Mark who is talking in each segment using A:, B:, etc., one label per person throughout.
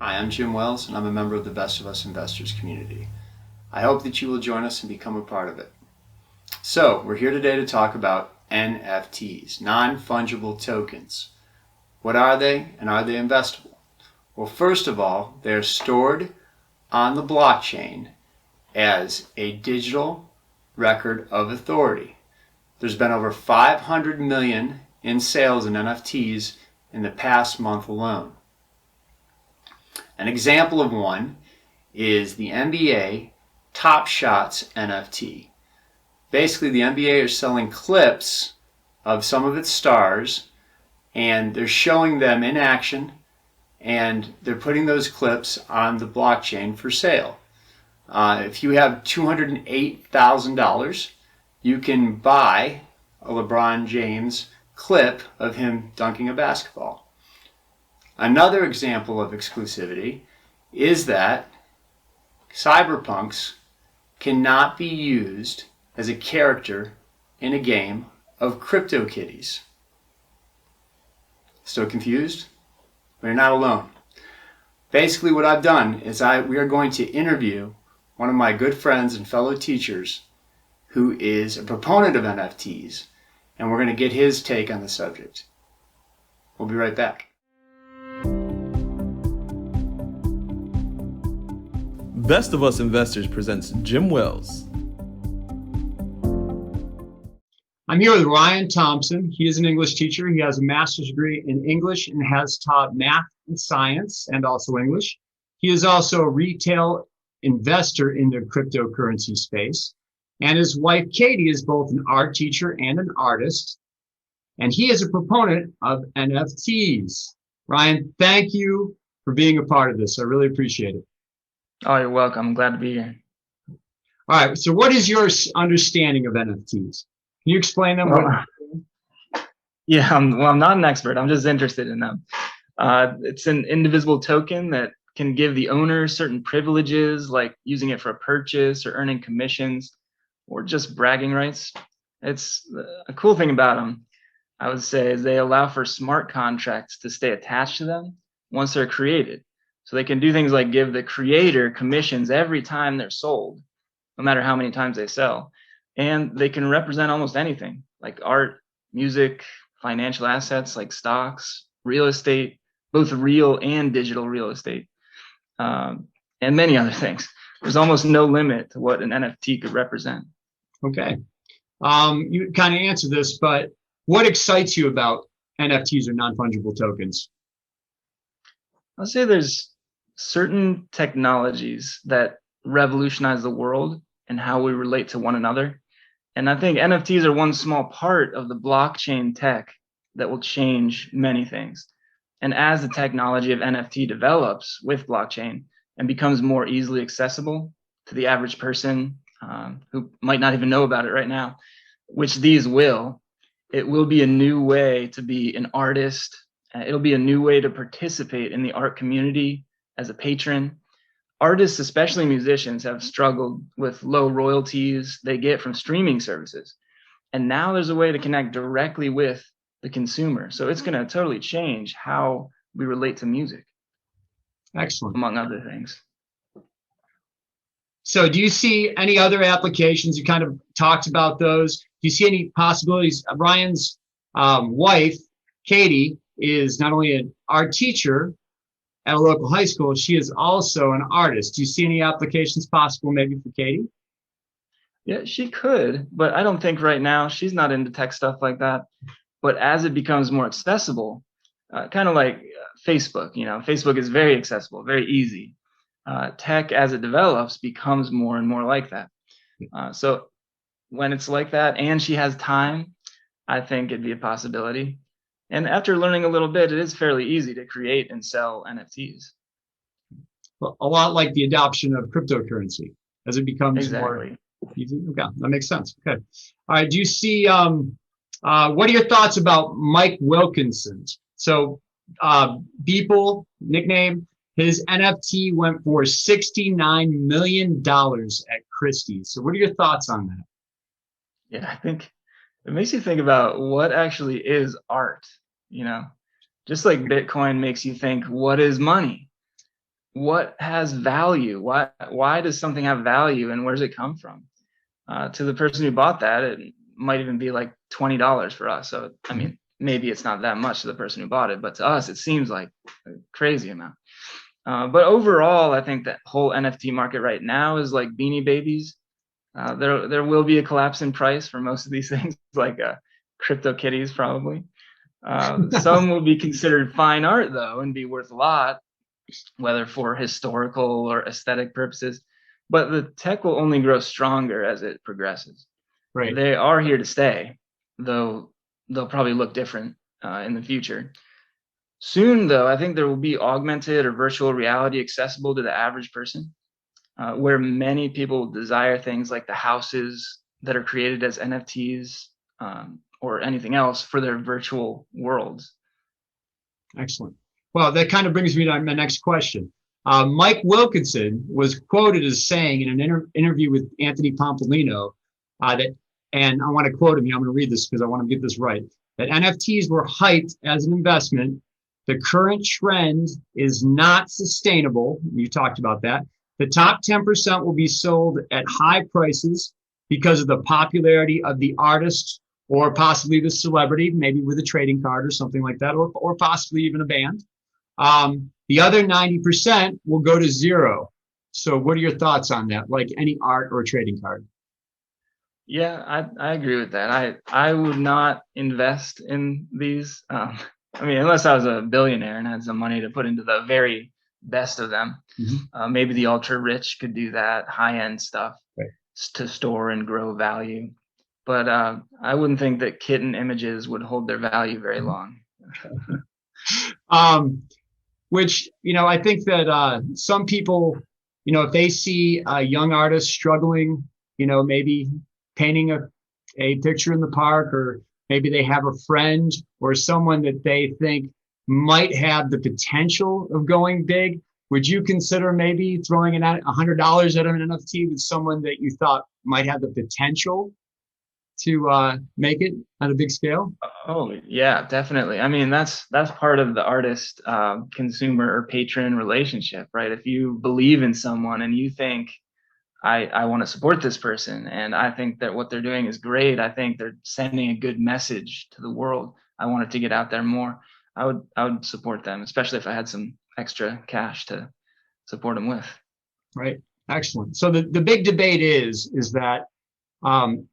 A: Hi, I'm Jim Wells, and I'm a member of the Best of Us Investors community. I hope that you will join us and become a part of it. So, we're here today to talk about NFTs, non-fungible tokens. What are they, and are they investable? Well, first of all, they're stored on the blockchain as a digital record of authority. There's been over 500 million in sales in NFTs in the past month alone. An example of one is the NBA Top Shots NFT. Basically, the NBA are selling clips of some of its stars, and they're showing them in action, and they're putting those clips on the blockchain for sale. If you have $208,000, you can buy a LeBron James clip of him dunking a basketball. Another example of exclusivity is that cyberpunks cannot be used as a character in a game of CryptoKitties. Still confused? Well, you're not alone. Basically, what I've done is we are going to interview one of my good friends and fellow teachers who is a proponent of NFTs, and we're going to get his take on the subject. We'll be right back.
B: Best of Us Investors presents Jim Wells.
A: I'm here with Ryan Thompson. He is an English teacher. He has a master's degree in English and has taught math and science and also English. He is also a retail investor in the cryptocurrency space. And his wife, Katie, is both an art teacher and an artist. And he is a proponent of NFTs. Ryan, thank you for being a part of this. I really appreciate it.
C: Oh, you're welcome. I'm glad to be here.
A: All right. So what is your understanding of NFTs? Can you explain them?
C: Yeah, I'm not an expert. I'm just interested in them. It's an indivisible token that can give the owner certain privileges, like using it for a purchase or earning commissions or just bragging rights. It's a cool thing about them, I would say, is they allow for smart contracts to stay attached to them once they're created. So they can do things like give the creator commissions every time they're sold, no matter how many times they sell. And they can represent almost anything, like art, music, financial assets like stocks, real estate, both real and digital real estate, and many other things. There's almost no limit to what an NFT could represent.
A: Okay. You kind of answered this, but what excites you about NFTs or non-fungible tokens?
C: I'll say there's certain technologies that revolutionize the world and how we relate to one another. And I think NFTs are one small part of the blockchain tech that will change many things. And as the technology of NFT develops with blockchain and becomes more easily accessible to the average person who might not even know about it right now, which these will, it will be a new way to be an artist. It'll be a new way to participate in the art community as a patron. Artists, especially musicians, have struggled with low royalties they get from streaming services. And now there's a way to connect directly with the consumer. So it's going to totally change how we relate to music.
A: Excellent.
C: Among other things.
A: So do you see any other applications? You kind of talked about those. Do you see any possibilities? Ryan's wife, Katie, is not only an art teacher at a local high school, she is also an artist. Do you see any applications possible maybe for Katie?
C: Yeah, she could, but I don't think right now she's not into tech stuff like that. But as it becomes more accessible, kind of like Facebook, Facebook is very accessible, very easy. Tech, as it develops, becomes more and more like that. So when it's like that and she has time, I think it'd be a possibility. And after learning a little bit, it is fairly easy to create and sell NFTs.
A: Well, a lot like the adoption of cryptocurrency as it becomes more easy. Okay, that makes sense. Okay. All right. Do you see, what are your thoughts about Mike Wilkinson? So Beeple, nickname, his NFT went for $69 million at Christie's. So what are your thoughts on that?
C: Yeah, I think it makes you think about what actually is art, just like Bitcoin makes you think, what is money? what has value? Why does something have value, and where does it come from? To the person who bought that, it might even be like $20 for us. So, I mean, maybe it's not that much to the person who bought it, but to us, it seems like a crazy amount. But overall, I think that whole NFT market right now is like Beanie Babies. There will be a collapse in price for most of these things, like crypto kitties probably. Some will be considered fine art though, and be worth a lot, whether for historical or aesthetic purposes. But the tech will only grow stronger as it progresses.
D: Right.
C: They are here to stay, though they'll probably look different in the future. Soon, though, I think there will be augmented or virtual reality accessible to the average person, where many people desire things like the houses that are created as NFTs or anything else for their virtual worlds.
D: Excellent. Well, that kind of brings me to my next question. Mike Wilkinson was quoted as saying in an interview with Anthony Pompolino that, and I want to quote him here, I'm going to read this because I want to get this right, that NFTs were hyped as an investment. The current trend is not sustainable. You talked about that. The top 10% will be sold at high prices because of the popularity of the artist or possibly the celebrity, maybe with a trading card or something like that, or possibly even a band. The other 90% will go to zero. So what are your thoughts on that? Like any art or trading card?
C: Yeah, I agree with that. I would not invest in these. I mean, unless I was a billionaire and had some money to put into the very best of them. Mm-hmm. Maybe the ultra rich could do that high-end stuff, right, to store and grow value. But I wouldn't think that kitten images would hold their value very long.
D: Which, I think that some people, if they see a young artist struggling, maybe painting a picture in the park, or maybe they have a friend or someone that they think might have the potential of going big, would you consider maybe throwing in $100 at an NFT with someone that you thought might have the potential to make it at a big scale?
C: Oh yeah, definitely. I mean, that's part of the artist consumer or patron relationship, right? If you believe in someone and you think, I want to support this person, and I think that what they're doing is great, I think they're sending a good message to the world, I want it to get out there more, I would support them, especially if I had some extra cash to support them with.
D: Right. Excellent. So the big debate is that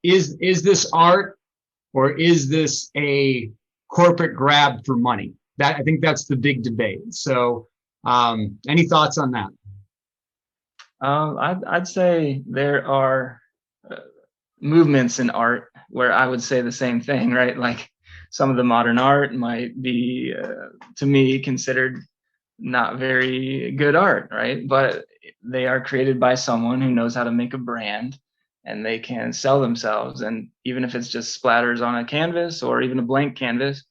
D: is this art, or is this a corporate grab for money? I think that's the big debate. So any thoughts on that?
C: I'd say there are movements in art where I would say the same thing, right? Like some of the modern art might be, to me, considered not very good art, right? But they are created by someone who knows how to make a brand, and they can sell themselves. And even if it's just splatters on a canvas or even a blank canvas,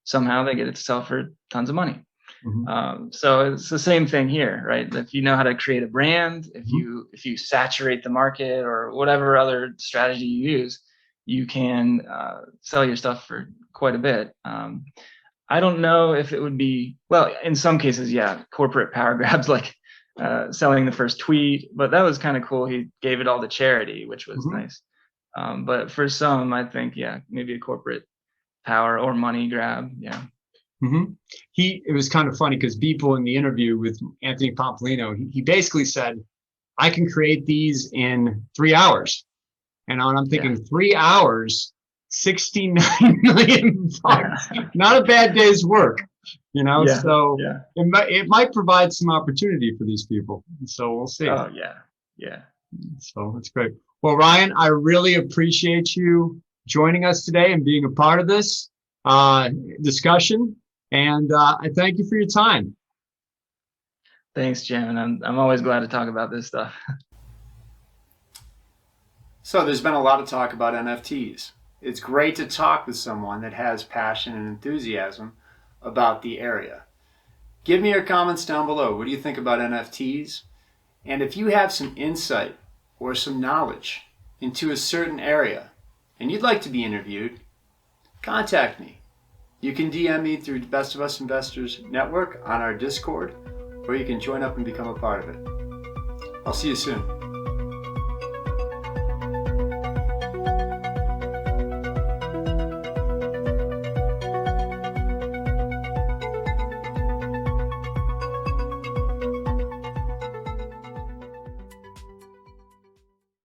C: somehow they get it to sell for tons of money. Mm-hmm. So it's the same thing here, right? If you know how to create a brand, if you saturate the market or whatever other strategy you use, you can sell your stuff for quite a bit. I don't know if it would be, well, in some cases, yeah, corporate power grabs, like selling the first tweet, but that was kind of cool. He gave it all to charity, which was nice. But for some, I think, yeah, maybe a corporate power or money grab, yeah.
D: It was kind of funny because people in the interview with Anthony Pompolino, he basically said, I can create these in 3 hours. And I'm thinking, 3 hours, 69 million bucks, not a bad day's work, so it might provide some opportunity for these people. So we'll see.
C: Oh, yeah.
D: So that's great. Well, Ryan, I really appreciate you joining us today and being a part of this discussion. And I thank you for your time.
C: Thanks, Jim. And I'm always glad to talk about this stuff.
A: So there's been a lot of talk about NFTs. It's great to talk with someone that has passion and enthusiasm about the area. Give me your comments down below. What do you think about NFTs? And if you have some insight or some knowledge into a certain area and you'd like to be interviewed, contact me. You can DM me through Best of Us Investors Network on our Discord, or you can join up and become a part of it. I'll see you soon.